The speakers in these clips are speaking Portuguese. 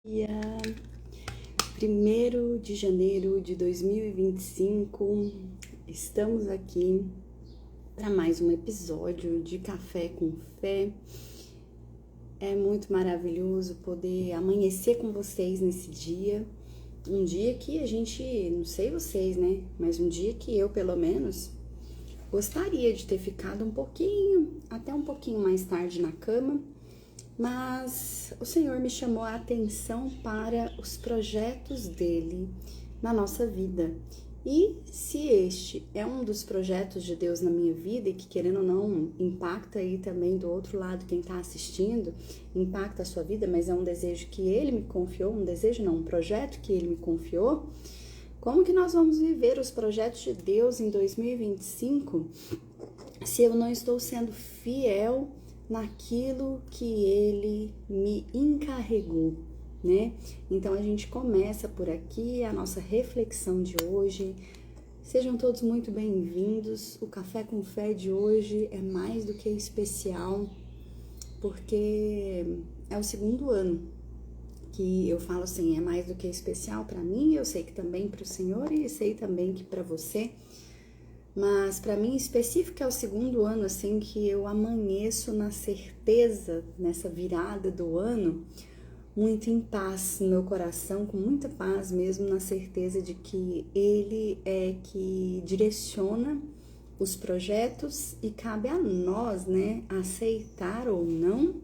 Dia 1º de janeiro de 2025, estamos aqui para mais um episódio de Café com Fé. É muito maravilhoso poder amanhecer com vocês nesse dia, um dia que a gente, não sei vocês, né, mas um dia que eu, pelo menos, gostaria de ter ficado até um pouquinho mais tarde na cama, mas o Senhor me chamou a atenção para os projetos dele na nossa vida. E se este é um dos projetos de Deus na minha vida e que, querendo ou não, impacta aí também do outro lado quem está assistindo, impacta a sua vida, mas é um desejo que ele me confiou, um projeto que ele me confiou, como que nós vamos viver os projetos de Deus em 2025 se eu não estou sendo fiel naquilo que ele me encarregou, né? Então a gente começa por aqui a nossa reflexão de hoje. Sejam todos muito bem-vindos. O Café com Fé de hoje é mais do que especial, porque é o segundo ano que eu falo assim, é mais do que especial para mim, eu sei que também para o Senhor e sei também que para você. Mas para mim, em específico, é o segundo ano assim que eu amanheço na certeza, nessa virada do ano, muito em paz no meu coração, com muita paz mesmo, na certeza de que Ele é que direciona os projetos e cabe a nós, né, aceitar ou não,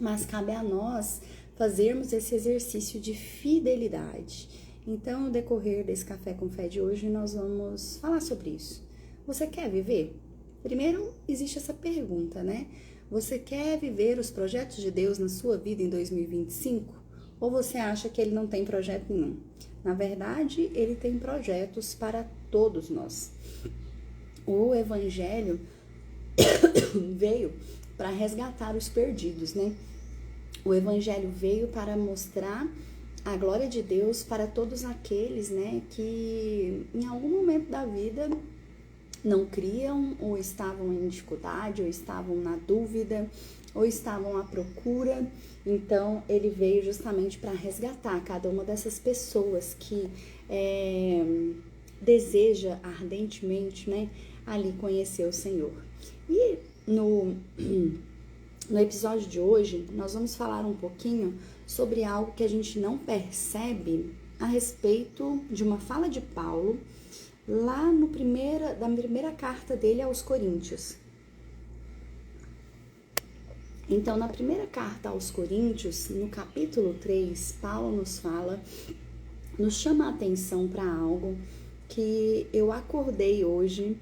mas cabe a nós fazermos esse exercício de fidelidade. Então, no decorrer desse Café com Fé de hoje, nós vamos falar sobre isso. Você quer viver? Primeiro, existe essa pergunta, né? Você quer viver os projetos de Deus na sua vida em 2025? Ou você acha que ele não tem projeto nenhum? Na verdade, ele tem projetos para todos nós. O Evangelho veio para resgatar os perdidos, né? O Evangelho veio para mostrar a glória de Deus para todos aqueles, né, que em algum momento da vida não criam, ou estavam em dificuldade, ou estavam na dúvida, ou estavam à procura. Então, ele veio justamente para resgatar cada uma dessas pessoas que deseja ardentemente, né, ali conhecer o Senhor. E no episódio de hoje, nós vamos falar um pouquinho sobre algo que a gente não percebe a respeito de uma fala de Paulo lá da primeira carta dele aos Coríntios. Então, na primeira carta aos Coríntios, no capítulo 3, Paulo nos chama a atenção para algo que eu acordei hoje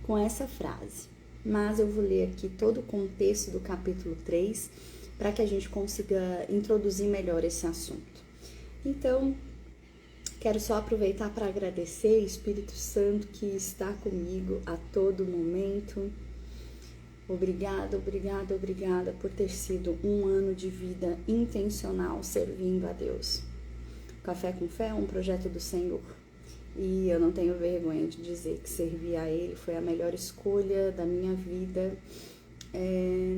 com essa frase. Mas eu vou ler aqui todo o contexto do capítulo 3 para que a gente consiga introduzir melhor esse assunto. Então, quero só aproveitar para agradecer o Espírito Santo que está comigo a todo momento. Obrigada por ter sido um ano de vida intencional servindo a Deus. Café com Fé é um projeto do Senhor. E eu não tenho vergonha de dizer que servir a Ele foi a melhor escolha da minha vida.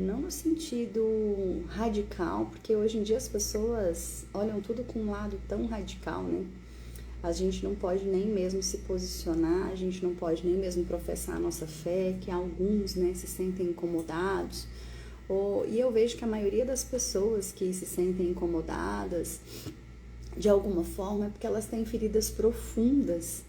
Não no sentido radical, porque hoje em dia as pessoas olham tudo com um lado tão radical, né? A gente não pode nem mesmo se posicionar, a gente não pode nem mesmo professar a nossa fé, que alguns, né, se sentem incomodados. E eu vejo que a maioria das pessoas que se sentem incomodadas, de alguma forma, é porque elas têm feridas profundas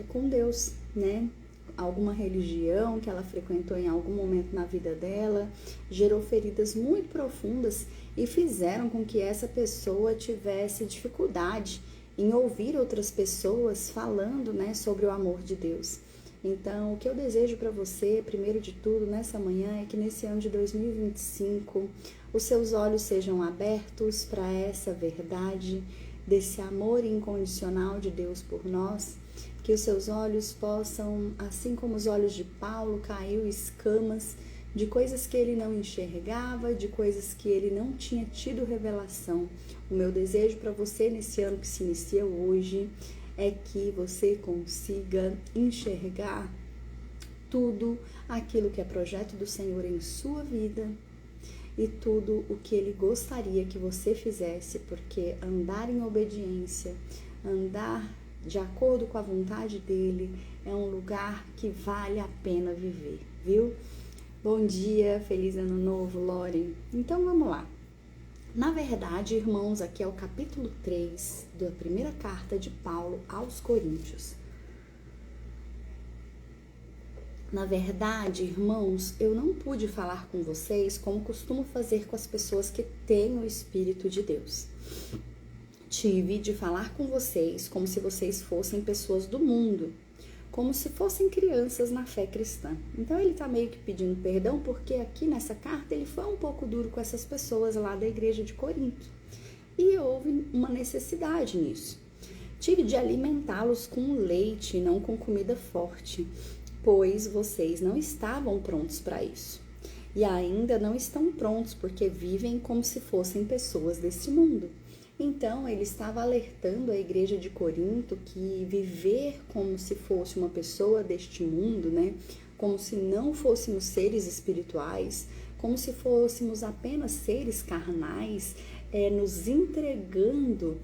com Deus, né? Alguma religião que ela frequentou em algum momento na vida dela gerou feridas muito profundas e fizeram com que essa pessoa tivesse dificuldade em ouvir outras pessoas falando, né, sobre o amor de Deus. Então, o que eu desejo para você, primeiro de tudo, nessa manhã, é que nesse ano de 2025, os seus olhos sejam abertos para essa verdade, desse amor incondicional de Deus por nós, que os seus olhos possam, assim como os olhos de Paulo, caiu escamas de coisas que ele não enxergava, de coisas que ele não tinha tido revelação. O meu desejo para você nesse ano que se inicia hoje é que você consiga enxergar tudo aquilo que é projeto do Senhor em sua vida e tudo o que Ele gostaria que você fizesse, porque andar em obediência, andar de acordo com a vontade dEle, é um lugar que vale a pena viver, viu? Bom dia, feliz ano novo, Loren. Então vamos lá. Na verdade, irmãos, aqui é o capítulo 3 da primeira carta de Paulo aos Coríntios. Na verdade, irmãos, eu não pude falar com vocês como costumo fazer com as pessoas que têm o Espírito de Deus. Tive de falar com vocês como se vocês fossem pessoas do mundo, como se fossem crianças na fé cristã. Então ele está meio que pedindo perdão porque aqui nessa carta ele foi um pouco duro com essas pessoas lá da igreja de Corinto. E houve uma necessidade nisso. Tive de alimentá-los com leite e não com comida forte, pois vocês não estavam prontos para isso. E ainda não estão prontos porque vivem como se fossem pessoas desse mundo. Então, ele estava alertando a igreja de Corinto que viver como se fosse uma pessoa deste mundo, né? Como se não fôssemos seres espirituais, como se fôssemos apenas seres carnais, nos entregando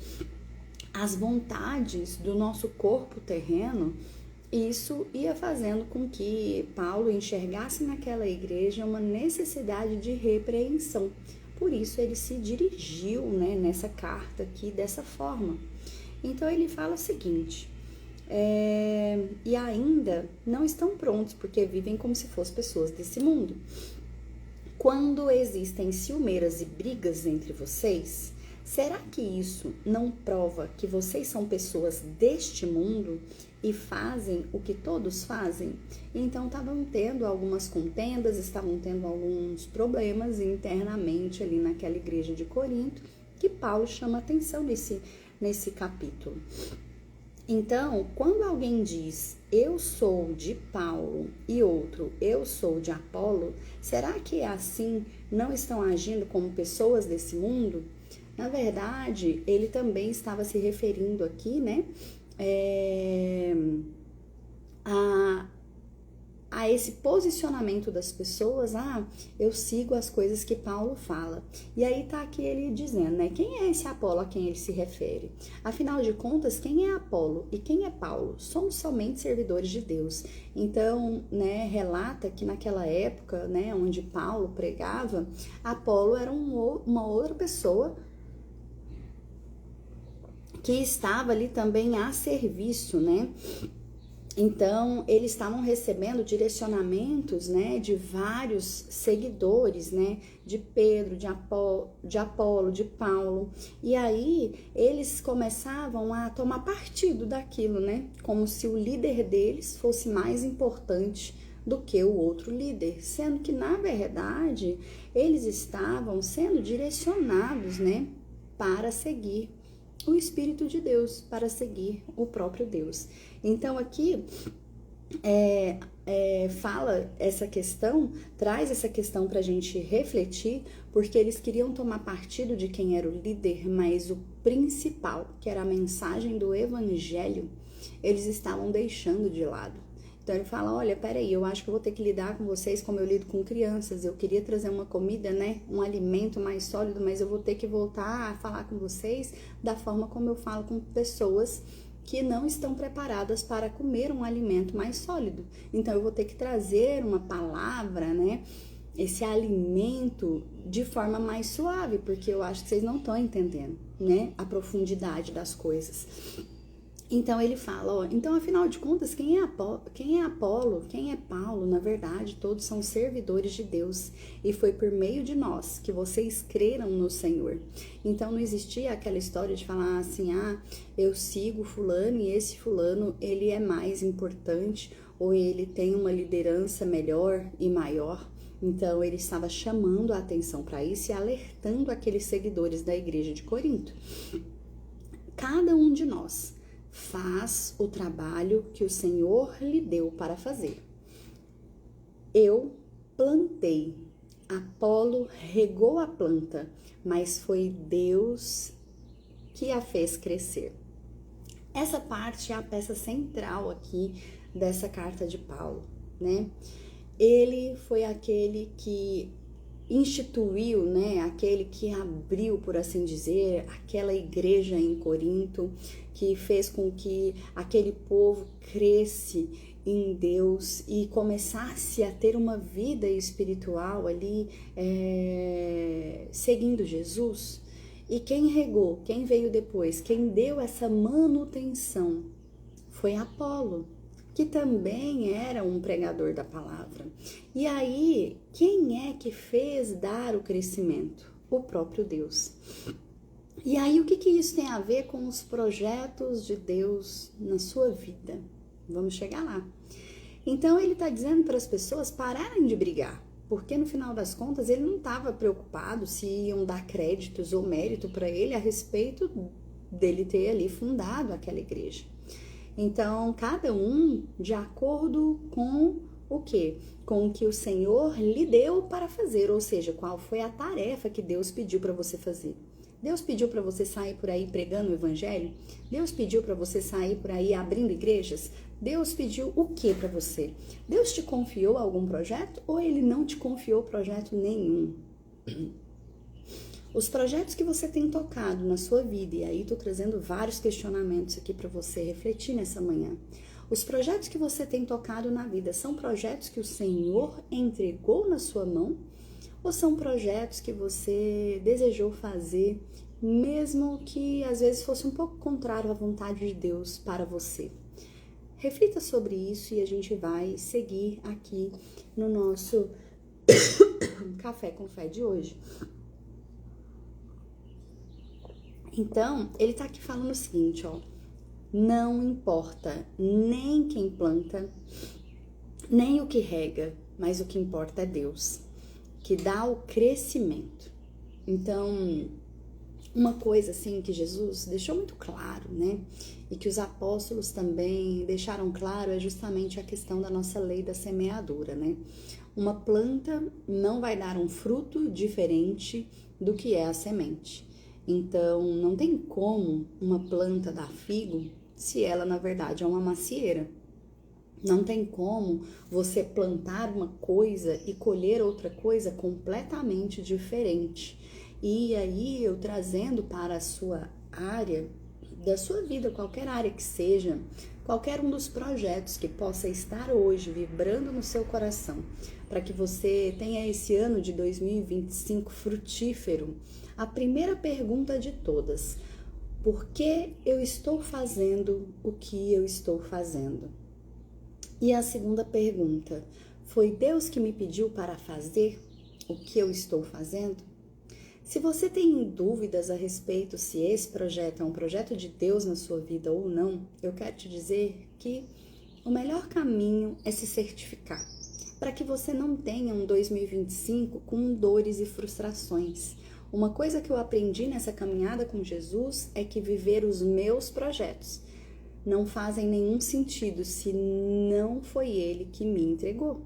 às vontades do nosso corpo terreno. Isso ia fazendo com que Paulo enxergasse naquela igreja uma necessidade de repreensão. Por isso ele se dirigiu, né, nessa carta aqui dessa forma. Então ele fala o seguinte, e ainda não estão prontos porque vivem como se fossem pessoas desse mundo. Quando existem ciumeiras e brigas entre vocês, será que isso não prova que vocês são pessoas deste mundo e fazem o que todos fazem? Então estavam tendo algumas contendas, estavam tendo alguns problemas internamente ali naquela igreja de Corinto, que Paulo chama atenção nesse capítulo. Então, quando alguém diz, eu sou de Paulo, e outro, eu sou de Apolo, será que assim não estão agindo como pessoas desse mundo? Na verdade, ele também estava se referindo aqui, né, a esse posicionamento das pessoas, eu sigo as coisas que Paulo fala. E aí tá aqui ele dizendo, né, quem é esse Apolo a quem ele se refere? Afinal de contas, quem é Apolo e quem é Paulo? Somos somente servidores de Deus. Então, né, relata que naquela época, né, onde Paulo pregava, Apolo era uma outra pessoa que estava ali também a serviço, né? Então, eles estavam recebendo direcionamentos, né, de vários seguidores, né, de Pedro, de Apolo, de Paulo. E aí, eles começavam a tomar partido daquilo, né, como se o líder deles fosse mais importante do que o outro líder, sendo que, na verdade, eles estavam sendo direcionados, né, para seguir o Espírito de Deus, para seguir o próprio Deus. Então aqui fala essa questão, traz essa questão para a gente refletir, porque eles queriam tomar partido de quem era o líder, mas o principal, que era a mensagem do evangelho, eles estavam deixando de lado. Então ele fala, olha, peraí, eu acho que eu vou ter que lidar com vocês como eu lido com crianças. Eu queria trazer uma comida, né, um alimento mais sólido, mas eu vou ter que voltar a falar com vocês da forma como eu falo com pessoas que não estão preparadas para comer um alimento mais sólido. Então eu vou ter que trazer uma palavra, né, esse alimento de forma mais suave, porque eu acho que vocês não estão entendendo, né, a profundidade das coisas. Então ele fala, então afinal de contas, quem é Apolo, quem é Paulo? Na verdade, todos são servidores de Deus e foi por meio de nós que vocês creram no Senhor. Então não existia aquela história de falar assim, eu sigo fulano e esse fulano, ele é mais importante ou ele tem uma liderança melhor e maior. Então ele estava chamando a atenção para isso e alertando aqueles seguidores da igreja de Corinto. Cada um de nós faz o trabalho que o Senhor lhe deu para fazer. Eu plantei, Apolo regou a planta, mas foi Deus que a fez crescer. Essa parte é a peça central aqui dessa carta de Paulo, né? Ele foi aquele que instituiu, né, aquele que abriu, por assim dizer, aquela igreja em Corinto, que fez com que aquele povo cresce em Deus e começasse a ter uma vida espiritual ali, seguindo Jesus. E quem regou, quem veio depois, quem deu essa manutenção foi Apolo, que também era um pregador da palavra. E aí, quem é que fez dar o crescimento? O próprio Deus. E aí, o que isso tem a ver com os projetos de Deus na sua vida? Vamos chegar lá. Então, ele está dizendo para as pessoas pararem de brigar, porque no final das contas, ele não estava preocupado se iam dar créditos ou mérito para ele a respeito dele ter ali fundado aquela igreja. Então, cada um de acordo com o quê? Com o que o Senhor lhe deu para fazer, ou seja, qual foi a tarefa que Deus pediu para você fazer. Deus pediu para você sair por aí pregando o evangelho? Deus pediu para você sair por aí abrindo igrejas? Deus pediu o que para você? Deus te confiou algum projeto ou ele não te confiou projeto nenhum? Os projetos que você tem tocado na sua vida, e aí estou trazendo vários questionamentos aqui para você refletir nessa manhã. Os projetos que você tem tocado na vida são projetos que o Senhor entregou na sua mão? Ou são projetos que você desejou fazer, mesmo que às vezes fosse um pouco contrário à vontade de Deus para você? Reflita sobre isso e a gente vai seguir aqui no nosso Café com Fé de hoje. Então, ele tá aqui falando o seguinte, ó. Não importa nem quem planta, nem o que rega, mas o que importa é Deus, que dá o crescimento. Então, uma coisa assim que Jesus deixou muito claro, né? E que os apóstolos também deixaram claro é justamente a questão da nossa lei da semeadura, né? Uma planta não vai dar um fruto diferente do que é a semente. Então, não tem como uma planta dar figo se ela, na verdade, é uma macieira. Não tem como você plantar uma coisa e colher outra coisa completamente diferente. E aí, eu trazendo para a sua área, da sua vida, qualquer área que seja, qualquer um dos projetos que possa estar hoje vibrando no seu coração, para que você tenha esse ano de 2025 frutífero, a primeira pergunta de todas: por que eu estou fazendo o que eu estou fazendo? E a segunda pergunta: foi Deus que me pediu para fazer o que eu estou fazendo? Se você tem dúvidas a respeito se esse projeto é um projeto de Deus na sua vida ou não, eu quero te dizer que o melhor caminho é se certificar, para que você não tenha um 2025 com dores e frustrações. Uma coisa que eu aprendi nessa caminhada com Jesus é que viver os meus projetos não fazem nenhum sentido se não foi Ele que me entregou.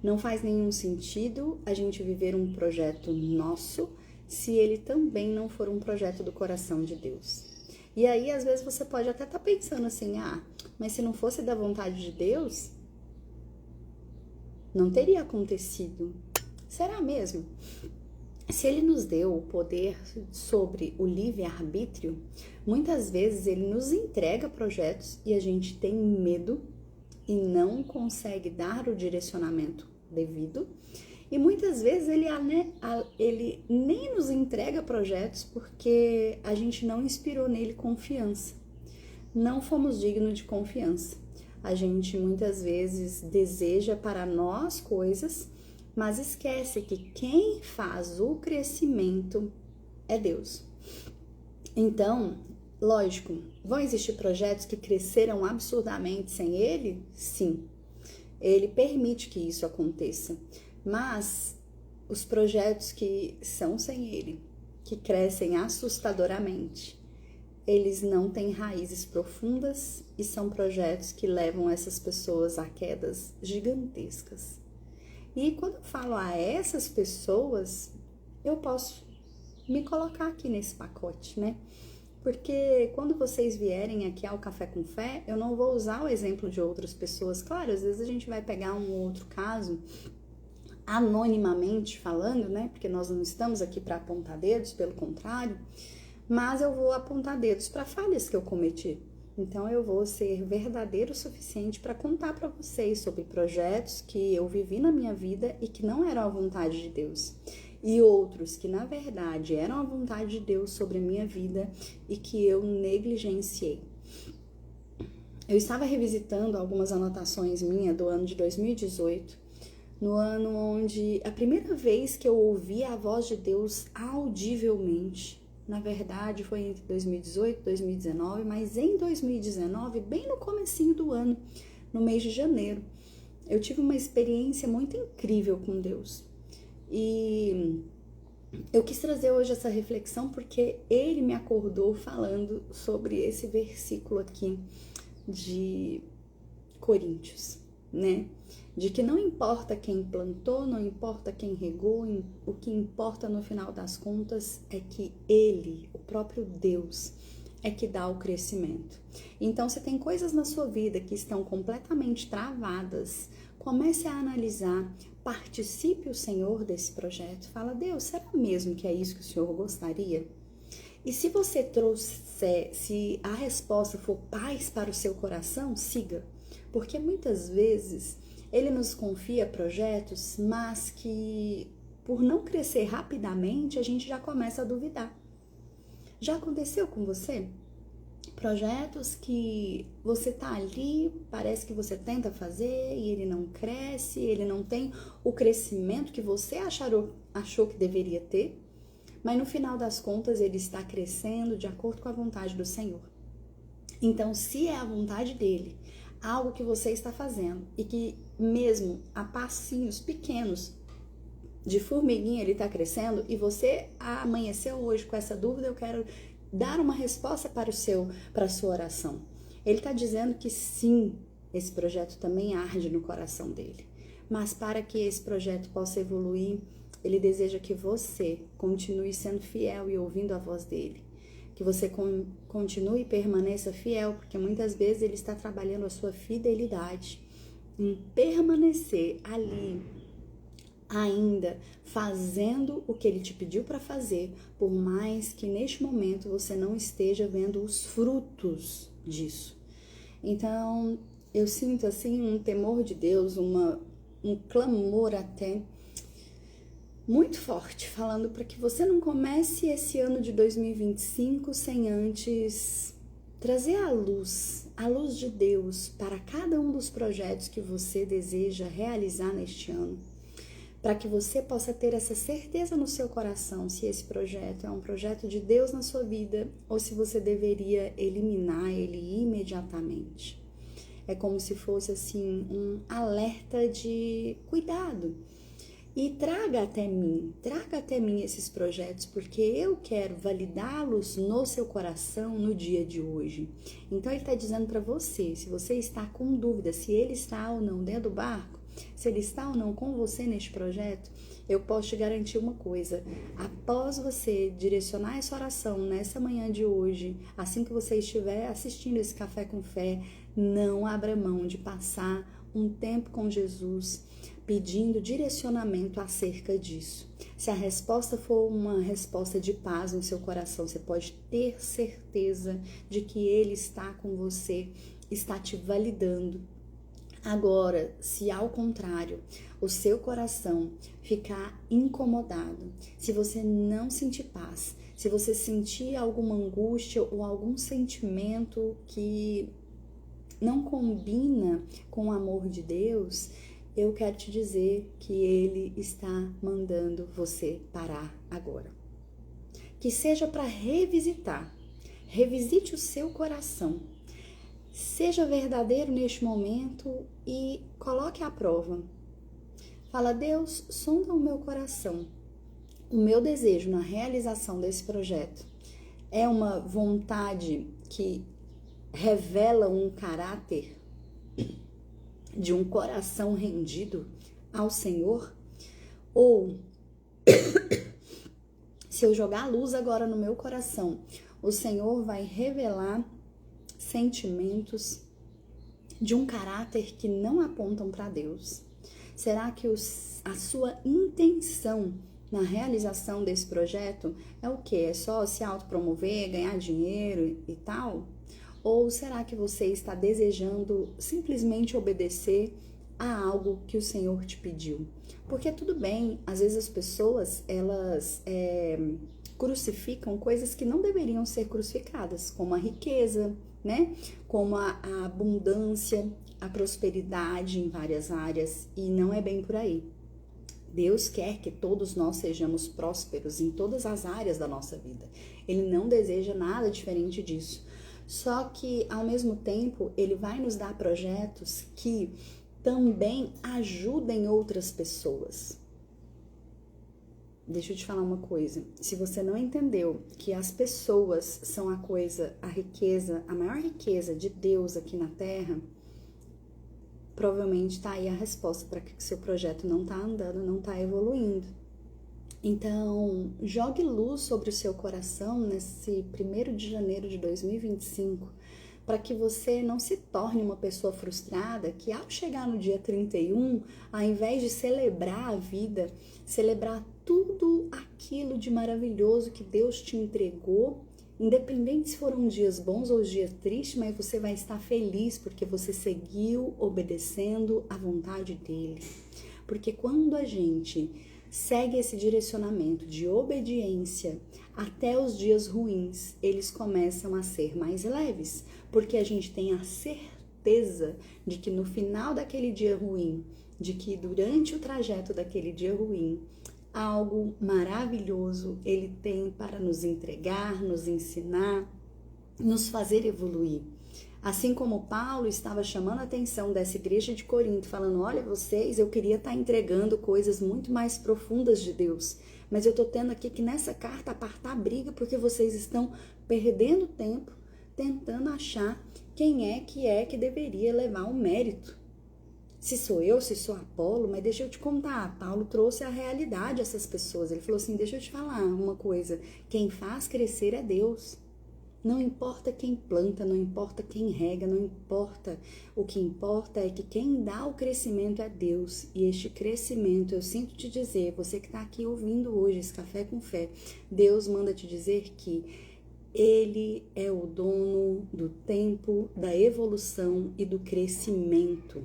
Não faz nenhum sentido a gente viver um projeto nosso se ele também não for um projeto do coração de Deus. E aí, às vezes, você pode até estar pensando assim, mas se não fosse da vontade de Deus, não teria acontecido. Será mesmo? Se ele nos deu o poder sobre o livre-arbítrio, muitas vezes ele nos entrega projetos e a gente tem medo e não consegue dar o direcionamento devido. E muitas vezes ele nem nos entrega projetos porque a gente não inspirou nele confiança. Não fomos dignos de confiança. A gente muitas vezes deseja para nós coisas, mas esquece que quem faz o crescimento é Deus. Então, lógico, vão existir projetos que cresceram absurdamente sem Ele? Sim, Ele permite que isso aconteça. Mas os projetos que são sem Ele, que crescem assustadoramente, eles não têm raízes profundas e são projetos que levam essas pessoas a quedas gigantescas. E quando eu falo a essas pessoas, eu posso me colocar aqui nesse pacote, né? Porque quando vocês vierem aqui ao Café com Fé, eu não vou usar o exemplo de outras pessoas. Claro, às vezes a gente vai pegar um outro caso anonimamente falando, né? Porque nós não estamos aqui para apontar dedos, pelo contrário, mas eu vou apontar dedos para falhas que eu cometi. Então eu vou ser verdadeiro o suficiente para contar para vocês sobre projetos que eu vivi na minha vida e que não eram a vontade de Deus. E outros que na verdade eram a vontade de Deus sobre a minha vida e que eu negligenciei. Eu estava revisitando algumas anotações minhas do ano de 2018, no ano onde a primeira vez que eu ouvi a voz de Deus audivelmente, na verdade foi entre 2018 e 2019, mas em 2019, bem no comecinho do ano, no mês de janeiro, eu tive uma experiência muito incrível com Deus. E eu quis trazer hoje essa reflexão porque ele me acordou falando sobre esse versículo aqui de Coríntios, né? De que não importa quem plantou, não importa quem regou, o que importa no final das contas é que ele, o próprio Deus, é que dá o crescimento. Então, se tem coisas na sua vida que estão completamente travadas, comece a analisar, participe o Senhor desse projeto, fala, Deus, será mesmo que é isso que o Senhor gostaria? E se você trouxer, se a resposta for paz para o seu coração, siga. Porque muitas vezes ele nos confia projetos, mas que por não crescer rapidamente, a gente já começa a duvidar. Já aconteceu com você? Projetos que você tá ali, parece que você tenta fazer e ele não cresce, ele não tem o crescimento que você achou que deveria ter. Mas no final das contas ele está crescendo de acordo com a vontade do Senhor. Então, se é a vontade dele, algo que você está fazendo e que mesmo a passinhos pequenos de formiguinha ele está crescendo e você amanheceu hoje com essa dúvida, eu quero dar uma resposta para a sua oração. Ele está dizendo que sim, esse projeto também arde no coração dele. Mas para que esse projeto possa evoluir, ele deseja que você continue sendo fiel e ouvindo a voz dele. Que você continue e permaneça fiel, porque muitas vezes ele está trabalhando a sua fidelidade em permanecer ali, ainda fazendo o que ele te pediu para fazer, por mais que neste momento você não esteja vendo os frutos disso. Então, eu sinto assim um temor de Deus, um clamor até muito forte, falando para que você não comece esse ano de 2025 sem antes trazer a luz de Deus para cada um dos projetos que você deseja realizar neste ano, para que você possa ter essa certeza no seu coração se esse projeto é um projeto de Deus na sua vida ou se você deveria eliminar ele imediatamente. É como se fosse assim um alerta de cuidado. E traga até mim esses projetos, porque eu quero validá-los no seu coração no dia de hoje. Então ele está dizendo para você, se você está com dúvida se ele está ou não dentro do barco, se ele está ou não com você neste projeto, eu posso te garantir uma coisa, após você direcionar essa oração nessa manhã de hoje, assim que você estiver assistindo esse Café com Fé, não abra mão de passar um tempo com Jesus, pedindo direcionamento acerca disso. Se a resposta for uma resposta de paz no seu coração, você pode ter certeza de que ele está com você, está te validando. Agora, se ao contrário, o seu coração ficar incomodado, se você não sentir paz, se você sentir alguma angústia ou algum sentimento que não combina com o amor de Deus, eu quero te dizer que ele está mandando você parar agora. Que seja para revisitar, revisite o seu coração. Seja verdadeiro neste momento e coloque à prova. Fala, Deus, sonda o meu coração. O meu desejo na realização desse projeto é uma vontade que revela um caráter de um coração rendido ao Senhor? Ou se eu jogar a luz agora no meu coração, o Senhor vai revelar sentimentos de um caráter que não apontam para Deus? Será que a sua intenção na realização desse projeto é o quê? É só se autopromover, ganhar dinheiro e tal? Ou será que você está desejando simplesmente obedecer a algo que o Senhor te pediu? Porque tudo bem, às vezes as pessoas, elas crucificam coisas que não deveriam ser crucificadas, como a riqueza, né? Como a abundância, a prosperidade em várias áreas, e não é bem por aí. Deus quer que todos nós sejamos prósperos em todas as áreas da nossa vida. Ele não deseja nada diferente disso. Só que, ao mesmo tempo, Ele vai nos dar projetos que também ajudem outras pessoas. Deixa eu te falar uma coisa. Se você não entendeu que as pessoas são a riqueza, a maior riqueza de Deus aqui na Terra, provavelmente está aí a resposta para que seu projeto não está andando, não está evoluindo. Então, jogue luz sobre o seu coração nesse 1º de janeiro de 2025, para que você não se torne uma pessoa frustrada que, ao chegar no dia 31, ao invés de celebrar a vida, celebrar tudo aquilo de maravilhoso que Deus te entregou, independente se foram dias bons ou dias tristes, mas você vai estar feliz porque você seguiu obedecendo à vontade dele. Porque quando a gente segue esse direcionamento de obediência, até os dias ruins, eles começam a ser mais leves, porque a gente tem a certeza de que no final daquele dia ruim, de que durante o trajeto daquele dia ruim, algo maravilhoso Ele tem para nos entregar, nos ensinar, nos fazer evoluir. Assim como Paulo estava chamando a atenção dessa igreja de Corinto, falando, olha vocês, eu queria estar entregando coisas muito mais profundas de Deus, mas eu estou tendo aqui que nessa carta apartar a briga porque vocês estão perdendo tempo tentando achar quem é que deveria levar o mérito. Se sou eu, se sou Apolo, mas deixa eu te contar, Paulo trouxe a realidade a essas pessoas. Ele falou assim, deixa eu te falar uma coisa, quem faz crescer é Deus. Não importa quem planta, não importa quem rega, não importa. O que importa é que quem dá o crescimento é Deus. E este crescimento, eu sinto te dizer, você que está aqui ouvindo hoje esse Café com Fé, Deus manda te dizer que Ele é o dono do tempo, da evolução e do crescimento.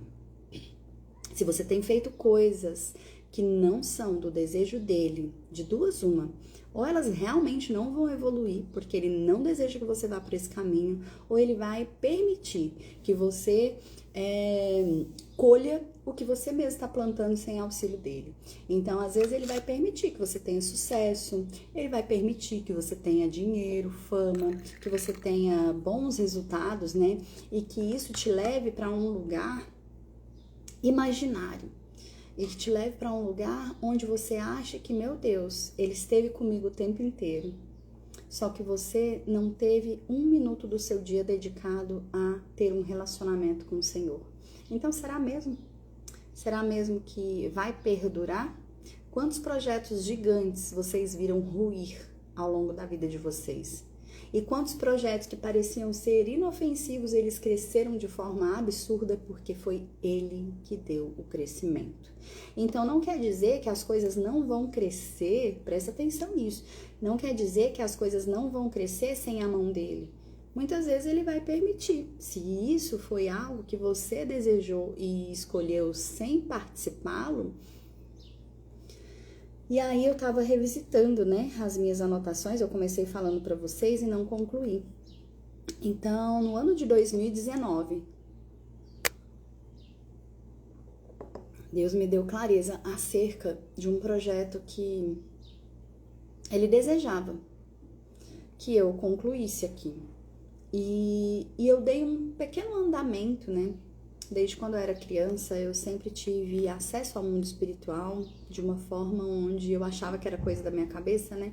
Se você tem feito coisas que não são do desejo dele, de duas uma, ou elas realmente não vão evoluir, porque ele não deseja que você vá por esse caminho, ou ele vai permitir que você colha o que você mesmo está plantando sem auxílio dele. Então, às vezes, ele vai permitir que você tenha sucesso, ele vai permitir que você tenha dinheiro, fama, que você tenha bons resultados, né? E que isso te leve para um lugar imaginário. E que te leve para um lugar onde você acha que, meu Deus, ele esteve comigo o tempo inteiro. Só que você não teve um minuto do seu dia dedicado a ter um relacionamento com o Senhor. Então, será mesmo? Será mesmo que vai perdurar? Quantos projetos gigantes vocês viram ruir ao longo da vida de vocês? E quantos projetos que pareciam ser inofensivos, eles cresceram de forma absurda porque foi Ele que deu o crescimento. Então, não quer dizer que as coisas não vão crescer, presta atenção nisso, não quer dizer que as coisas não vão crescer sem a mão dEle. Muitas vezes Ele vai permitir. Se isso foi algo que você desejou e escolheu sem participá-lo. E aí eu tava revisitando, né, as minhas anotações, eu comecei falando para vocês e não concluí. Então, no ano de 2019, Deus me deu clareza acerca de um projeto que Ele desejava que eu concluísse aqui. E eu dei um pequeno andamento, né? Desde quando eu era criança, eu sempre tive acesso ao mundo espiritual de uma forma onde eu achava que era coisa da minha cabeça, né?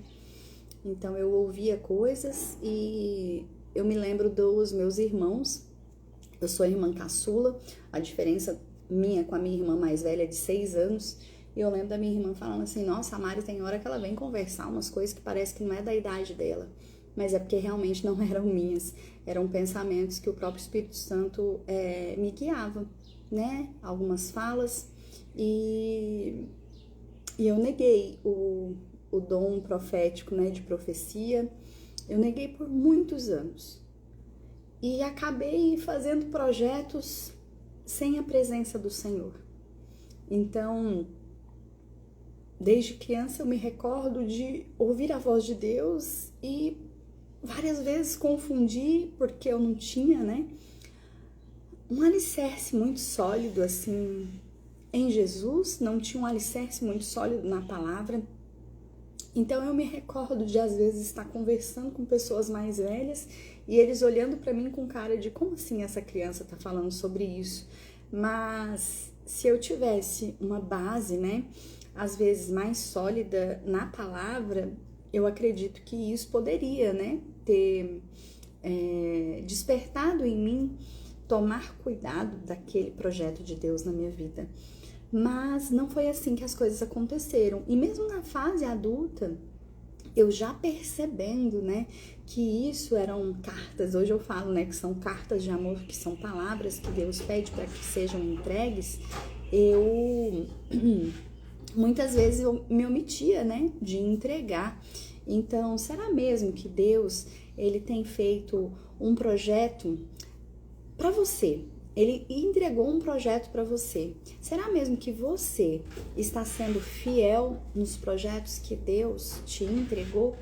Então, eu ouvia coisas e eu me lembro dos meus irmãos. Eu sou irmã caçula, a diferença minha com a minha irmã mais velha é de 6 anos. E eu lembro da minha irmã falando assim, nossa, a Mari tem hora que ela vem conversar umas coisas que parece que não é da idade dela. Mas é porque realmente não eram minhas, eram pensamentos que o próprio Espírito Santo me guiava, né? Algumas falas e eu neguei o dom profético, né, de profecia. Eu neguei por muitos anos e acabei fazendo projetos sem a presença do Senhor. Então, desde criança eu me recordo de ouvir a voz de Deus e várias vezes confundi porque eu não tinha, né, um alicerce muito sólido assim em Jesus, não tinha um alicerce muito sólido na palavra. Então eu me recordo de às vezes estar conversando com pessoas mais velhas e eles olhando para mim com cara de como assim essa criança tá falando sobre isso? Mas se eu tivesse uma base, né, às vezes mais sólida na palavra, eu acredito que isso poderia, né, ter despertado em mim tomar cuidado daquele projeto de Deus na minha vida. Mas não foi assim que as coisas aconteceram. E mesmo na fase adulta, eu já percebendo, né, que isso eram cartas, hoje eu falo, né, que são cartas de amor, que são palavras que Deus pede para que sejam entregues, eu muitas vezes eu me omitia, né, de entregar. Então, será mesmo que Deus, ele tem feito um projeto para você? Ele entregou um projeto para você. Será mesmo que você está sendo fiel nos projetos que Deus te entregou?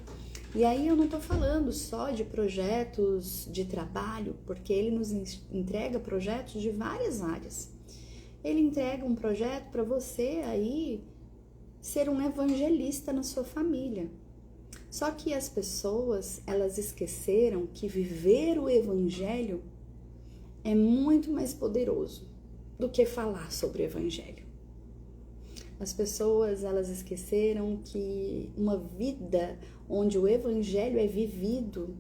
E aí eu não estou falando só de projetos de trabalho, porque Ele nos entrega projetos de várias áreas. Ele entrega um projeto para você aí ser um evangelista na sua família. Só que as pessoas, elas esqueceram que viver o evangelho é muito mais poderoso do que falar sobre o evangelho. As pessoas, elas esqueceram que uma vida onde o evangelho é vivido,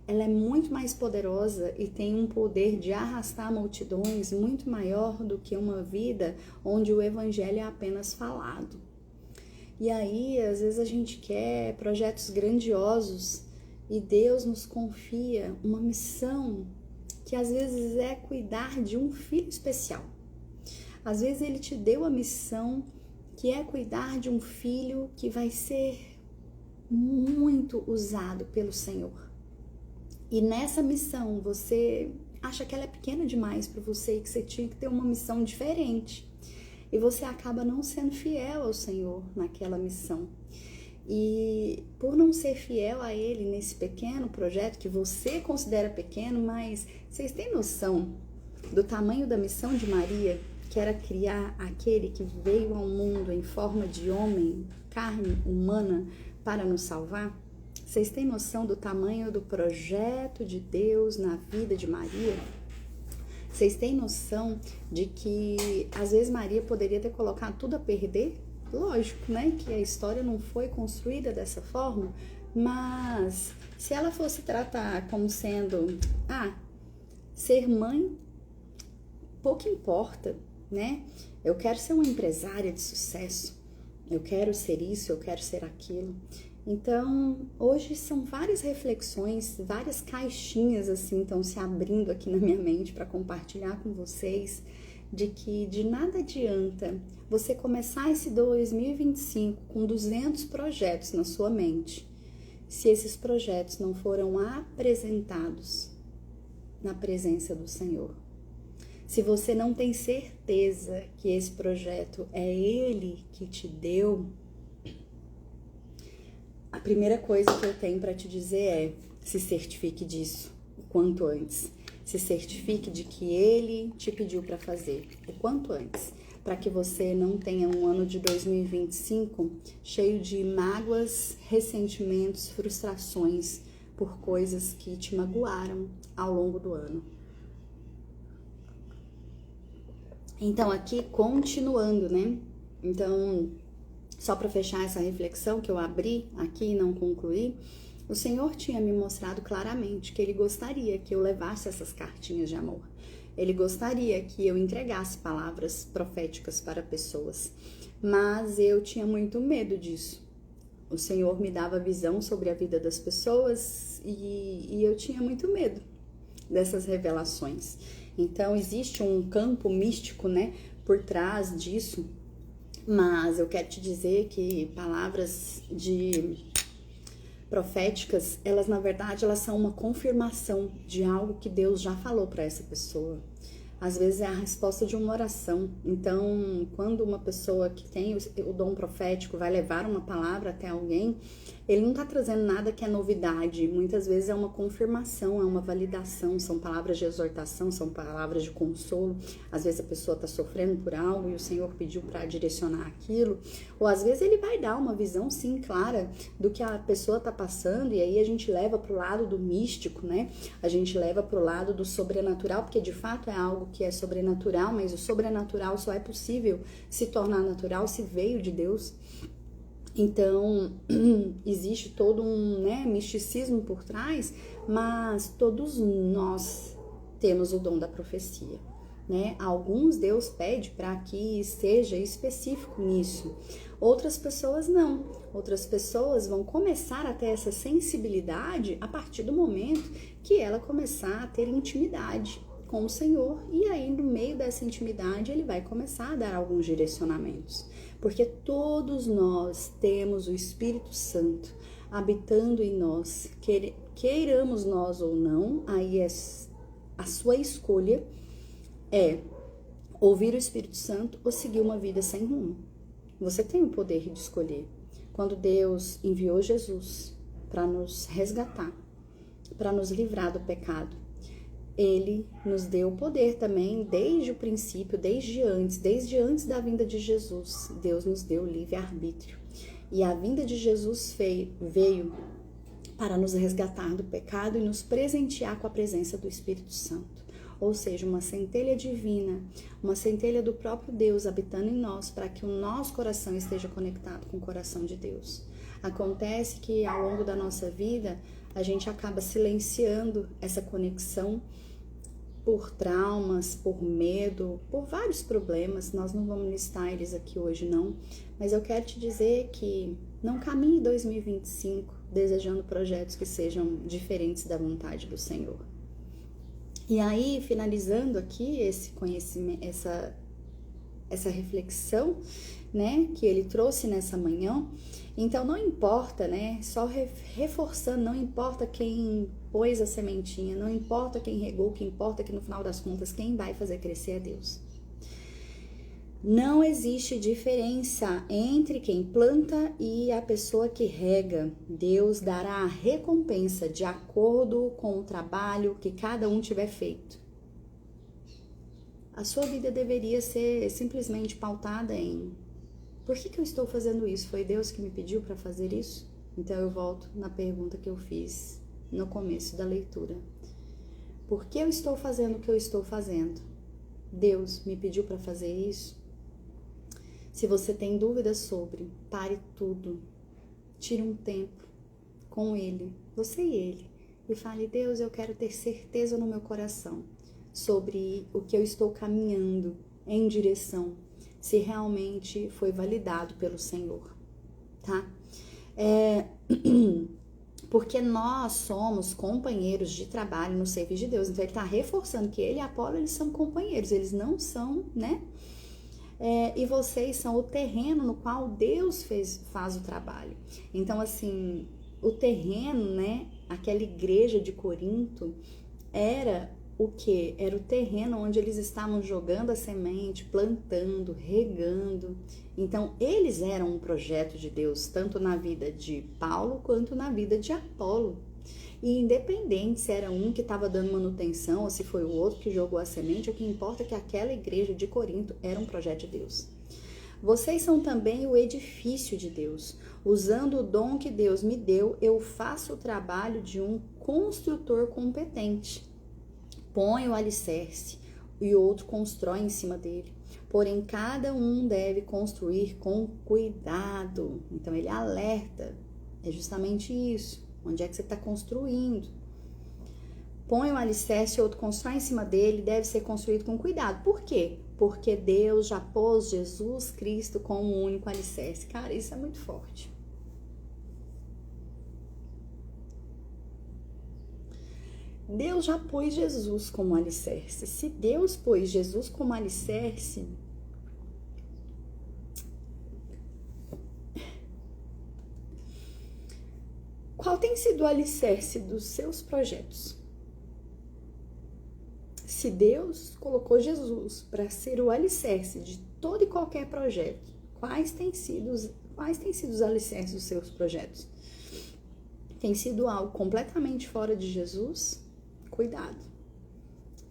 ela é muito mais poderosa e tem um poder de arrastar multidões muito maior do que uma vida onde o evangelho é apenas falado. E aí, às vezes a gente quer projetos grandiosos e Deus nos confia uma missão que às vezes é cuidar de um filho especial. Às vezes Ele te deu a missão que é cuidar de um filho que vai ser muito usado pelo Senhor. E nessa missão você acha que ela é pequena demais para você e que você tinha que ter uma missão diferente. E você acaba não sendo fiel ao Senhor naquela missão. E por não ser fiel a Ele nesse pequeno projeto que você considera pequeno, mas vocês têm noção do tamanho da missão de Maria, que era criar aquele que veio ao mundo em forma de homem, carne humana, para nos salvar? Vocês têm noção do tamanho do projeto de Deus na vida de Maria? Vocês têm noção de que às vezes Maria poderia ter colocado tudo a perder? Lógico, né, que a história não foi construída dessa forma, mas se ela fosse tratar como sendo, ser mãe, pouco importa, né? Eu quero ser uma empresária de sucesso, eu quero ser isso, eu quero ser aquilo. Então, hoje são várias reflexões, várias caixinhas assim estão se abrindo aqui na minha mente para compartilhar com vocês, de que de nada adianta você começar esse 2025 com 200 projetos na sua mente, se esses projetos não foram apresentados na presença do Senhor. Se você não tem certeza que esse projeto é Ele que te deu, a primeira coisa que eu tenho para te dizer é: se certifique disso o quanto antes. Se certifique de que Ele te pediu para fazer o quanto antes, para que você não tenha um ano de 2025 cheio de mágoas, ressentimentos, frustrações por coisas que te magoaram ao longo do ano. Então, aqui, continuando, né? Então, só para fechar essa reflexão que eu abri aqui e não concluí, o Senhor tinha me mostrado claramente que Ele gostaria que eu levasse essas cartinhas de amor. Ele gostaria que eu entregasse palavras proféticas para pessoas, mas eu tinha muito medo disso. O Senhor me dava visão sobre a vida das pessoas e eu tinha muito medo dessas revelações. Então, existe um campo místico, né, por trás disso, Mas eu quero te dizer que palavras proféticas, elas na verdade elas são uma confirmação de algo que Deus já falou para essa pessoa. Às vezes é a resposta de uma oração. Então, quando uma pessoa que tem o dom profético vai levar uma palavra até alguém, ele não está trazendo nada que é novidade. Muitas vezes é uma confirmação, é uma validação, são palavras de exortação, são palavras de consolo. Às vezes a pessoa está sofrendo por algo e o Senhor pediu para direcionar aquilo. Ou às vezes ele vai dar uma visão, sim, clara do que a pessoa está passando, e aí a gente leva para o lado do místico, né? A gente leva para o lado do sobrenatural, porque de fato é algo que é sobrenatural, mas o sobrenatural só é possível se tornar natural se veio de Deus. Então, existe todo um, né, misticismo por trás, mas todos nós temos o dom da profecia, né? Alguns Deus pede para que seja específico nisso, outras pessoas não. Outras pessoas vão começar a ter essa sensibilidade a partir do momento que ela começar a ter intimidade com o Senhor, e aí no meio dessa intimidade ele vai começar a dar alguns direcionamentos, porque todos nós temos o Espírito Santo habitando em nós, queiramos nós ou não, aí é a sua escolha, é ouvir o Espírito Santo ou seguir uma vida sem rumo. Você tem o poder de escolher. Quando Deus enviou Jesus para nos resgatar, para nos livrar do pecado, Ele nos deu o poder também, desde o princípio, desde antes da vinda de Jesus. Deus nos deu livre-arbítrio. E a vinda de Jesus veio para nos resgatar do pecado e nos presentear com a presença do Espírito Santo. Ou seja, uma centelha divina, uma centelha do próprio Deus habitando em nós, para que o nosso coração esteja conectado com o coração de Deus. Acontece que ao longo da nossa vida, a gente acaba silenciando essa conexão por traumas, por medo, por vários problemas. Nós não vamos listar eles aqui hoje não, mas eu quero te dizer que não caminhe 2025 desejando projetos que sejam diferentes da vontade do Senhor. E aí, finalizando aqui esse conhecimento, essa reflexão, né, que ele trouxe nessa manhã. Então não importa, né, só reforçando, não importa quem pôs a sementinha, não importa quem regou, o que importa é que no final das contas quem vai fazer crescer é Deus. Não existe diferença entre quem planta e a pessoa que rega. Deus dará a recompensa de acordo com o trabalho que cada um tiver feito. A sua vida deveria ser simplesmente pautada em: por que eu estou fazendo isso? Foi Deus que me pediu para fazer isso? Então eu volto na pergunta que eu fiz no começo da leitura. Por que eu estou fazendo o que eu estou fazendo? Deus me pediu para fazer isso? Se você tem dúvidas sobre, pare tudo. Tire um tempo com Ele, você e Ele, e fale: Deus, eu quero ter certeza no meu coração sobre o que eu estou caminhando em direção, se realmente foi validado pelo Senhor, tá? Porque nós somos companheiros de trabalho no serviço de Deus. Então ele está reforçando que ele e Apolo, eles são companheiros, eles não são, né? E vocês são o terreno no qual Deus faz o trabalho. Então assim, o terreno, né? Aquela igreja de Corinto era o que? Era o terreno onde eles estavam jogando a semente, plantando, regando. Então, eles eram um projeto de Deus, tanto na vida de Paulo quanto na vida de Apolo. E independente se era um que estava dando manutenção ou se foi o outro que jogou a semente, o que importa é que aquela igreja de Corinto era um projeto de Deus. Vocês são também o edifício de Deus. Usando o dom que Deus me deu, eu faço o trabalho de um construtor competente. Põe o alicerce e o outro constrói em cima dele. Porém, cada um deve construir com cuidado. Então, ele alerta. É justamente isso. Onde é que você está construindo? Põe o alicerce e o outro constrói em cima dele. Deve ser construído com cuidado. Por quê? Porque Deus já pôs Jesus Cristo como o único alicerce. Cara, isso é muito forte. Deus já pôs Jesus como alicerce. Se Deus pôs Jesus como alicerce, sido o alicerce dos seus projetos? Se Deus colocou Jesus para ser o alicerce de todo e qualquer projeto, quais têm sido os alicerces dos seus projetos? Tem sido algo completamente fora de Jesus? Cuidado.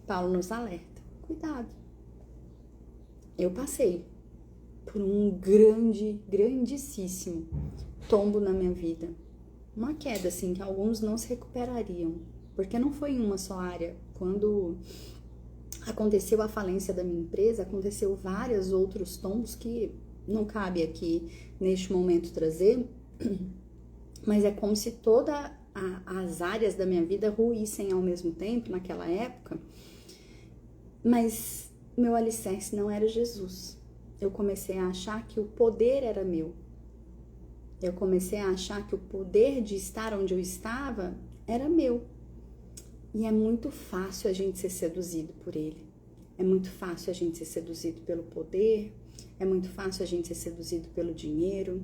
Paulo nos alerta. Cuidado. Eu passei por um grandíssimo tombo na minha vida. Uma queda, assim, que alguns não se recuperariam. Porque não foi em uma só área. Quando aconteceu a falência da minha empresa, aconteceu vários outros tombos que não cabe aqui neste momento trazer, mas é como se todas as áreas da minha vida ruíssem ao mesmo tempo naquela época, mas meu alicerce não era Jesus. Eu comecei a achar que o poder era meu. Eu comecei a achar que o poder de estar onde eu estava era meu. E é muito fácil a gente ser seduzido por ele. É muito fácil a gente ser seduzido pelo poder. É muito fácil a gente ser seduzido pelo dinheiro.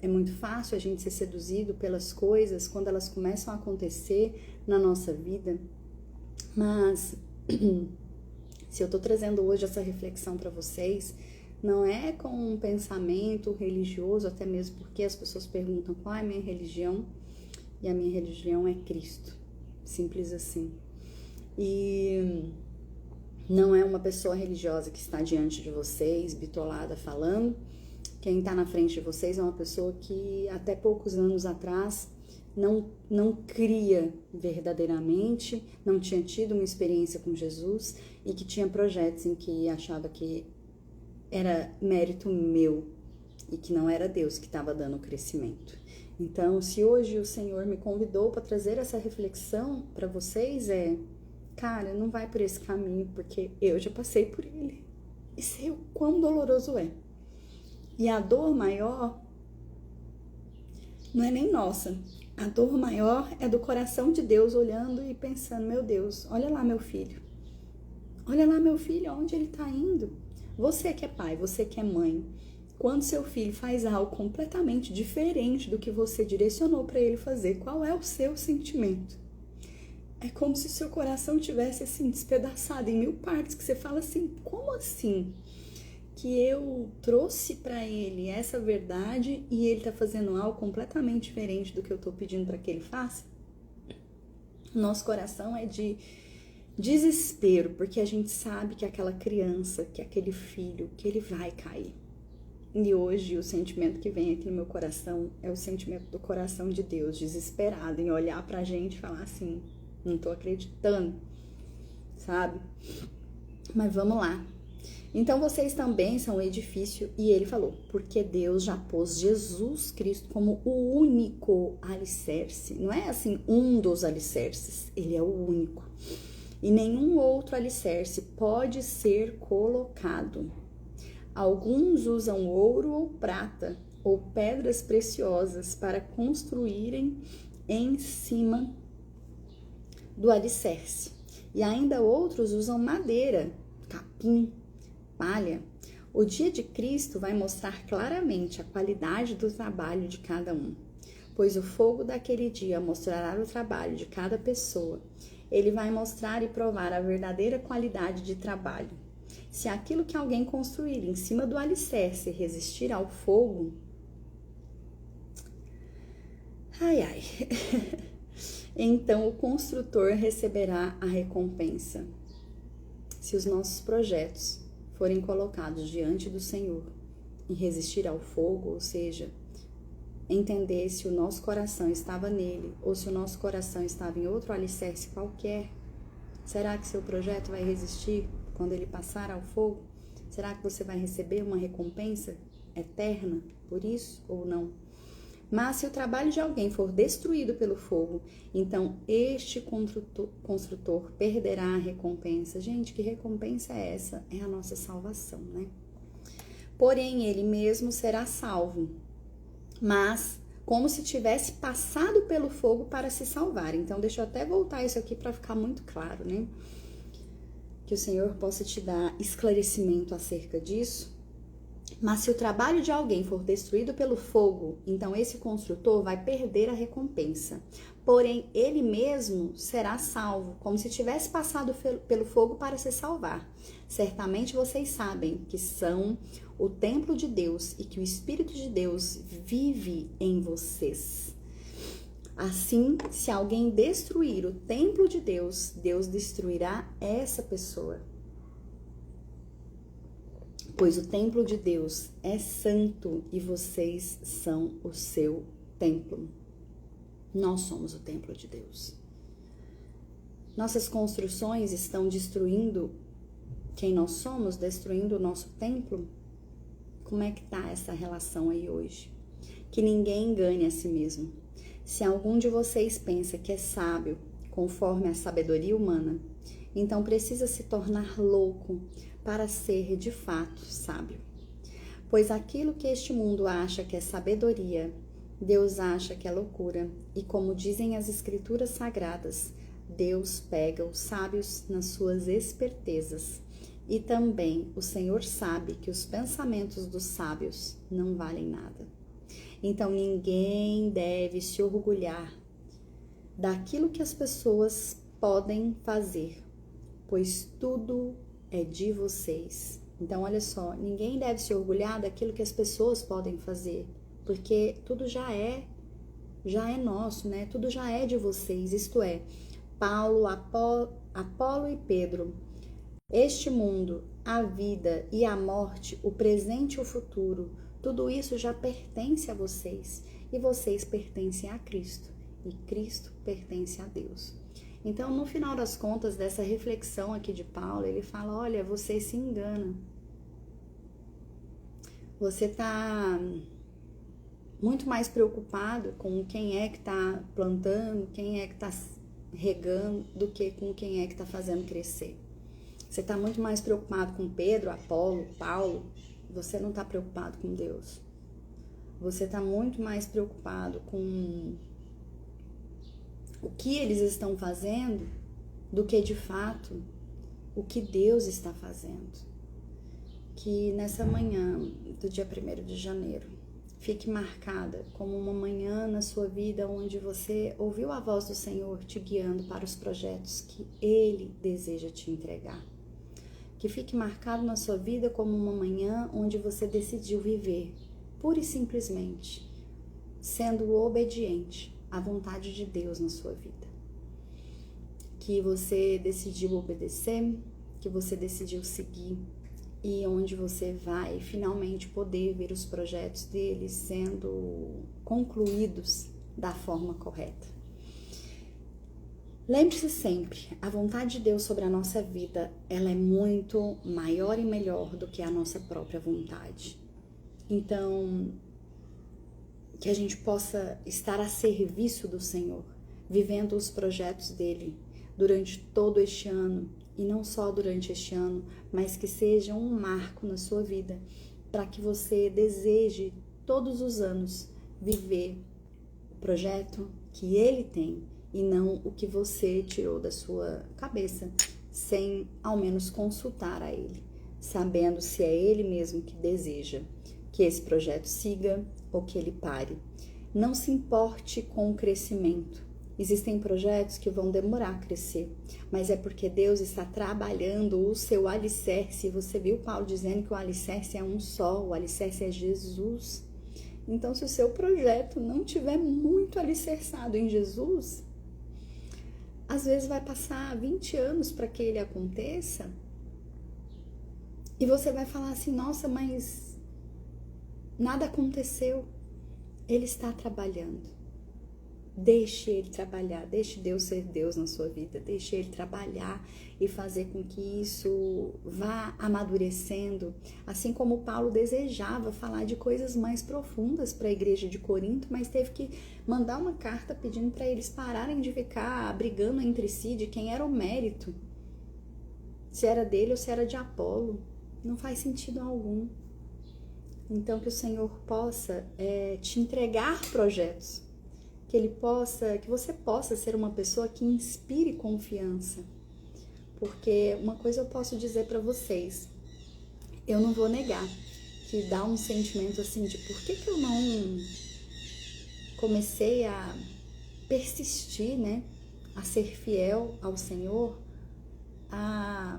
É muito fácil a gente ser seduzido pelas coisas quando elas começam a acontecer na nossa vida. Mas se eu tô trazendo hoje essa reflexão para vocês, não é com um pensamento religioso, até mesmo porque as pessoas perguntam qual é a minha religião, e a minha religião é Cristo. Simples assim. E não é uma pessoa religiosa que está diante de vocês, bitolada, falando. Quem está na frente de vocês é uma pessoa que até poucos anos atrás não cria verdadeiramente, não tinha tido uma experiência com Jesus e que tinha projetos em que achava que era mérito meu e que não era Deus que estava dando o crescimento. Então, se hoje o Senhor me convidou para trazer essa reflexão para vocês, cara, não vai por esse caminho, porque eu já passei por ele e sei o quão doloroso é. E a dor maior não é nem nossa. A dor maior é do coração de Deus olhando e pensando, meu Deus, olha lá meu filho. Olha lá meu filho, aonde ele está indo? Você que é pai, você que é mãe, quando seu filho faz algo completamente diferente do que você direcionou para ele fazer, qual é o seu sentimento? É como se o seu coração tivesse assim despedaçado em 1000 partes, que você fala assim, como assim? Que eu trouxe para ele essa verdade e ele tá fazendo algo completamente diferente do que eu tô pedindo para que ele faça? Nosso coração é de desespero, porque a gente sabe que aquela criança, que aquele filho, que ele vai cair. E hoje o sentimento que vem aqui no meu coração é o sentimento do coração de Deus, desesperado em olhar pra gente e falar assim, não tô acreditando, sabe? Mas vamos lá. Então vocês também são um edifício, e ele falou, porque Deus já pôs Jesus Cristo como o único alicerce. Não é assim um dos alicerces, ele é o único. E nenhum outro alicerce pode ser colocado. Alguns usam ouro ou prata ou pedras preciosas para construírem em cima do alicerce. E ainda outros usam madeira, capim, palha. O dia de Cristo vai mostrar claramente a qualidade do trabalho de cada um, pois o fogo daquele dia mostrará o trabalho de cada pessoa. Ele vai mostrar e provar a verdadeira qualidade de trabalho. Se aquilo que alguém construir em cima do alicerce resistir ao fogo, então o construtor receberá a recompensa. Se os nossos projetos forem colocados diante do Senhor e resistir ao fogo, ou seja, entender se o nosso coração estava nele ou se o nosso coração estava em outro alicerce qualquer, será que seu projeto vai resistir quando ele passar ao fogo? Será que você vai receber uma recompensa eterna por isso ou não? Mas se o trabalho de alguém for destruído pelo fogo, então este construtor perderá a recompensa. Gente, que recompensa é essa? É a nossa salvação, né? Porém, ele mesmo será salvo, mas como se tivesse passado pelo fogo para se salvar. Então, deixa eu até voltar isso aqui para ficar muito claro, né? Que o Senhor possa te dar esclarecimento acerca disso. Mas se o trabalho de alguém for destruído pelo fogo, então esse construtor vai perder a recompensa. porém ele mesmo será salvo, como se tivesse passado pelo fogo para se salvar. Certamente vocês sabem que são o templo de Deus e que o Espírito de Deus vive em vocês. Assim, se alguém destruir o templo de Deus, Deus destruirá essa pessoa. Pois o templo de Deus é santo e vocês são o seu templo. Nós somos o templo de Deus. Nossas construções estão destruindo quem nós somos, destruindo o nosso templo? Como é que tá essa relação aí hoje? Que ninguém engane a si mesmo. Se algum de vocês pensa que é sábio, conforme a sabedoria humana, então precisa se tornar louco para ser de fato sábio. Pois aquilo que este mundo acha que é sabedoria, Deus acha que é loucura. E como dizem as escrituras sagradas, Deus pega os sábios nas suas espertezas. E também o Senhor sabe que os pensamentos dos sábios não valem nada. Então ninguém deve se orgulhar daquilo que as pessoas podem fazer, pois tudo é de vocês. Então olha só, ninguém deve se orgulhar daquilo que as pessoas podem fazer, porque tudo já é nosso, né? Tudo já é de vocês, isto é, Paulo, Apolo e Pedro. Este mundo, a vida e a morte, o presente e o futuro, tudo isso já pertence a vocês e vocês pertencem a Cristo e Cristo pertence a Deus. Então, no final das contas dessa reflexão aqui de Paulo, ele fala, olha, você se engana. Você está muito mais preocupado com quem é que está plantando, quem é que está regando, do que com quem é que está fazendo crescer. Você está muito mais preocupado com Pedro, Apolo, Paulo. Você não está preocupado com Deus. Você está muito mais preocupado com o que eles estão fazendo do que de fato o que Deus está fazendo. Que nessa manhã do dia 1º de janeiro fique marcada como uma manhã na sua vida onde você ouviu a voz do Senhor te guiando para os projetos que Ele deseja te entregar. Que fique marcado na sua vida como uma manhã onde você decidiu viver, pura e simplesmente, sendo obediente à vontade de Deus na sua vida. Que você decidiu obedecer, que você decidiu seguir e onde você vai finalmente poder ver os projetos dele sendo concluídos da forma correta. Lembre-se sempre, a vontade de Deus sobre a nossa vida, ela é muito maior e melhor do que a nossa própria vontade. Então, que a gente possa estar a serviço do Senhor, vivendo os projetos dele durante todo este ano, e não só durante este ano, mas que seja um marco na sua vida, para que você deseje todos os anos viver o projeto que ele tem, e não o que você tirou da sua cabeça, sem ao menos consultar a ele, sabendo se é ele mesmo que deseja que esse projeto siga ou que ele pare. Não se importe com o crescimento. Existem projetos que vão demorar a crescer, mas é porque Deus está trabalhando o seu alicerce. Você viu Paulo dizendo que o alicerce é um só, o alicerce é Jesus. Então, se o seu projeto não tiver muito alicerçado em Jesus, às vezes vai passar 20 anos para que ele aconteça e você vai falar assim, nossa, mas nada aconteceu. Ele está trabalhando. Deixe ele trabalhar, deixe Deus ser Deus na sua vida, deixe ele trabalhar e fazer com que isso vá amadurecendo, assim como Paulo desejava falar de coisas mais profundas para a igreja de Corinto, mas teve que mandar uma carta pedindo para eles pararem de ficar brigando entre si de quem era o mérito, se era dele ou se era de Apolo. Não faz sentido algum. Então que o Senhor possa te entregar projetos, que você possa ser uma pessoa que inspire confiança. Porque uma coisa eu posso dizer para vocês, eu não vou negar que dá um sentimento assim de por que eu não comecei a persistir, né, a ser fiel ao Senhor há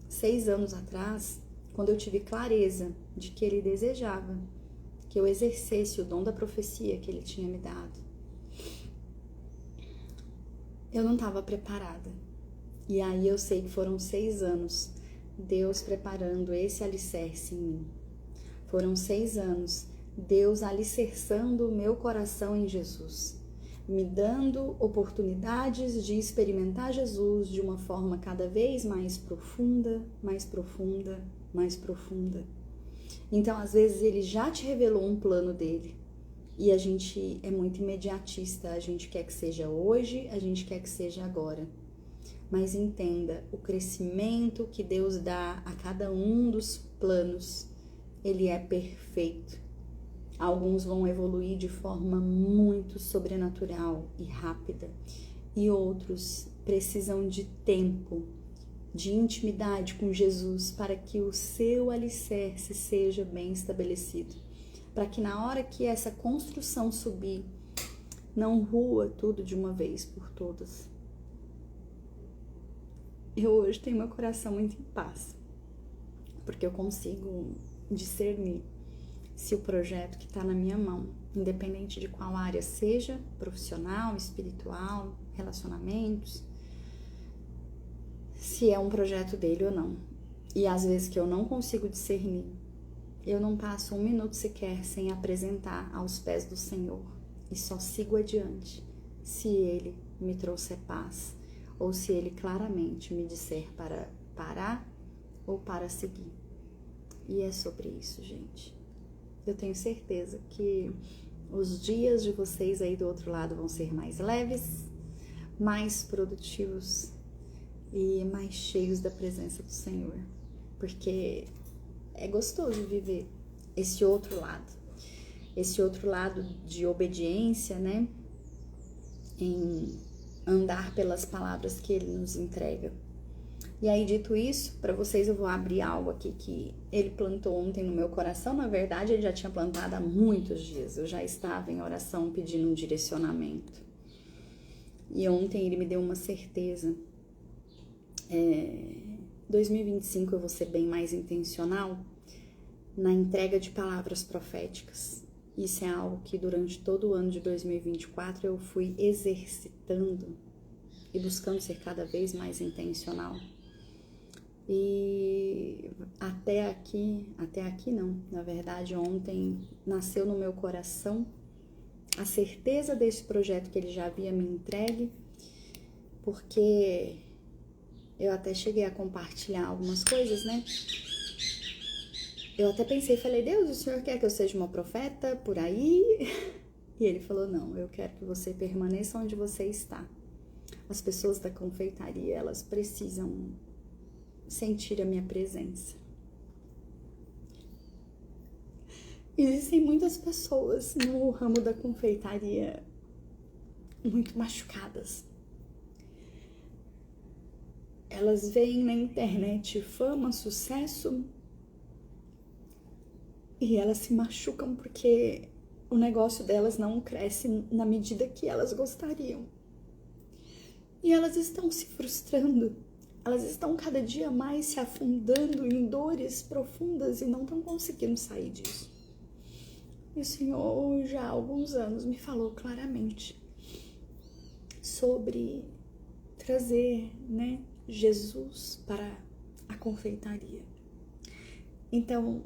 6 anos atrás, quando eu tive clareza de que Ele desejava que eu exercesse o dom da profecia que Ele tinha me dado. Eu não estava preparada. E aí eu sei que foram 6 anos Deus preparando esse alicerce em mim. Foram 6 anos Deus alicerçando o meu coração em Jesus, me dando oportunidades de experimentar Jesus de uma forma cada vez mais profunda, mais profunda, mais profunda. Então, às vezes, Ele já te revelou um plano dele e a gente é muito imediatista, a gente quer que seja hoje, a gente quer que seja agora. Mas entenda, o crescimento que Deus dá a cada um dos planos, ele é perfeito. Alguns vão evoluir de forma muito sobrenatural e rápida, e outros precisam de tempo, de intimidade com Jesus para que o seu alicerce seja bem estabelecido, para que na hora que essa construção subir, não rua tudo de uma vez por todas. Eu hoje tenho meu coração muito em paz, porque eu consigo discernir se o projeto que está na minha mão, independente de qual área seja, profissional, espiritual, relacionamentos, se é um projeto dele ou não. E às vezes que eu não consigo discernir, eu não passo 1 minuto sequer sem apresentar aos pés do Senhor e só sigo adiante se Ele me trouxer paz ou se Ele claramente me disser para parar ou para seguir. E é sobre isso, gente. Eu tenho certeza que os dias de vocês aí do outro lado vão ser mais leves, mais produtivos e mais cheios da presença do Senhor, porque é gostoso viver esse outro lado de obediência, né, em andar pelas palavras que Ele nos entrega. E aí, dito isso, para vocês eu vou abrir algo aqui que Ele plantou ontem no meu coração. Na verdade, Ele já tinha plantado há muitos dias, eu já estava em oração pedindo um direcionamento. E ontem Ele me deu uma certeza. 2025 eu vou ser bem mais intencional na entrega de palavras proféticas. Isso é algo que durante todo o ano de 2024 eu fui exercitando e buscando ser cada vez mais intencional. E até aqui não, na verdade ontem nasceu no meu coração a certeza desse projeto que Ele já havia me entregue, porque eu até cheguei a compartilhar algumas coisas, né? Eu até pensei, falei, Deus, o Senhor quer que eu seja uma profeta por aí? E Ele falou, não, eu quero que você permaneça onde você está. As pessoas da confeitaria, elas precisam sentir a minha presença. Existem muitas pessoas no ramo da confeitaria muito machucadas. Elas veem na internet fama, sucesso, e elas se machucam porque o negócio delas não cresce na medida que elas gostariam. E elas estão se frustrando, elas estão cada dia mais se afundando em dores profundas e não estão conseguindo sair disso. E o Senhor já há alguns anos me falou claramente sobre trazer, né, Jesus para a confeitaria. Então,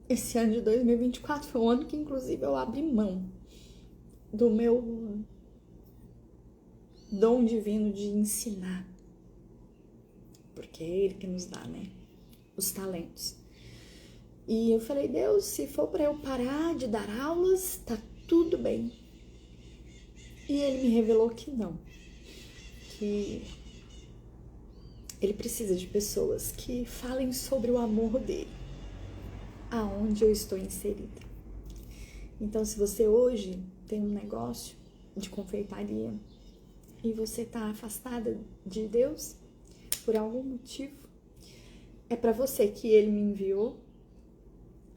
esse ano de 2024 foi um ano que, inclusive, eu abri mão do meu dom divino de ensinar, porque é Ele que nos dá, né, os talentos. E eu falei, Deus, se for para eu parar de dar aulas, tá tudo bem. E Ele me revelou que não, que Ele precisa de pessoas que falem sobre o amor dele, aonde eu estou inserida. Então, se você hoje tem um negócio de confeitaria e você está afastada de Deus por algum motivo, é para você que Ele me enviou,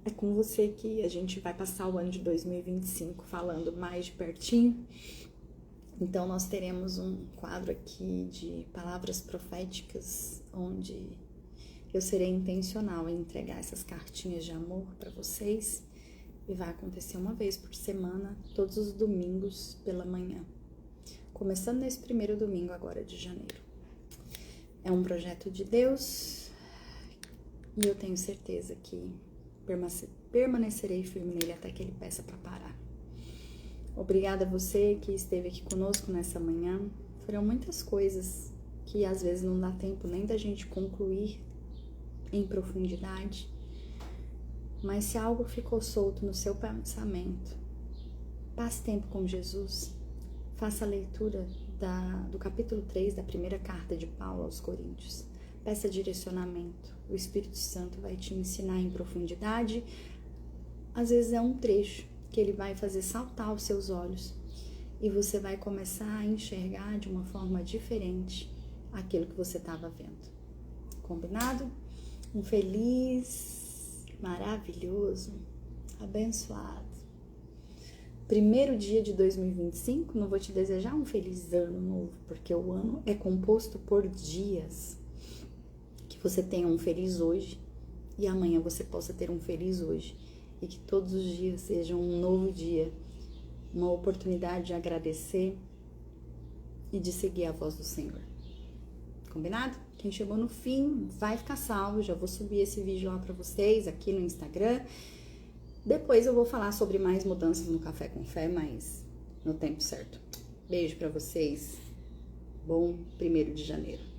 é com você que a gente vai passar o ano de 2025 falando mais de pertinho, Então nós teremos um quadro aqui de palavras proféticas, onde eu serei intencional em entregar essas cartinhas de amor para vocês, e vai acontecer uma vez por semana, todos os domingos pela manhã, começando nesse primeiro domingo agora de janeiro. É um projeto de Deus e eu tenho certeza que permanecerei firme nele até que ele peça para parar. Obrigada a você que esteve aqui conosco nessa manhã. Foram muitas coisas que às vezes não dá tempo nem da gente concluir em profundidade, mas se algo ficou solto no seu pensamento, passe tempo com Jesus, faça a leitura do capítulo 3 da primeira carta de Paulo aos Coríntios, peça direcionamento, o Espírito Santo vai te ensinar em profundidade. Às vezes é um trecho que ele vai fazer saltar os seus olhos e você vai começar a enxergar de uma forma diferente aquilo que você estava vendo. Combinado? Um feliz, maravilhoso, abençoado primeiro dia de 2025. Não vou te desejar um feliz ano novo, porque o ano é composto por dias. Que você tenha um feliz hoje e amanhã você possa ter um feliz hoje. E que todos os dias sejam um novo dia, uma oportunidade de agradecer e de seguir a voz do Senhor. Combinado? Quem chegou no fim vai ficar salvo. Já vou subir esse vídeo lá para vocês aqui no Instagram. Depois eu vou falar sobre mais mudanças no Café com Fé, mas no tempo certo. Beijo para vocês. Bom 1º de janeiro.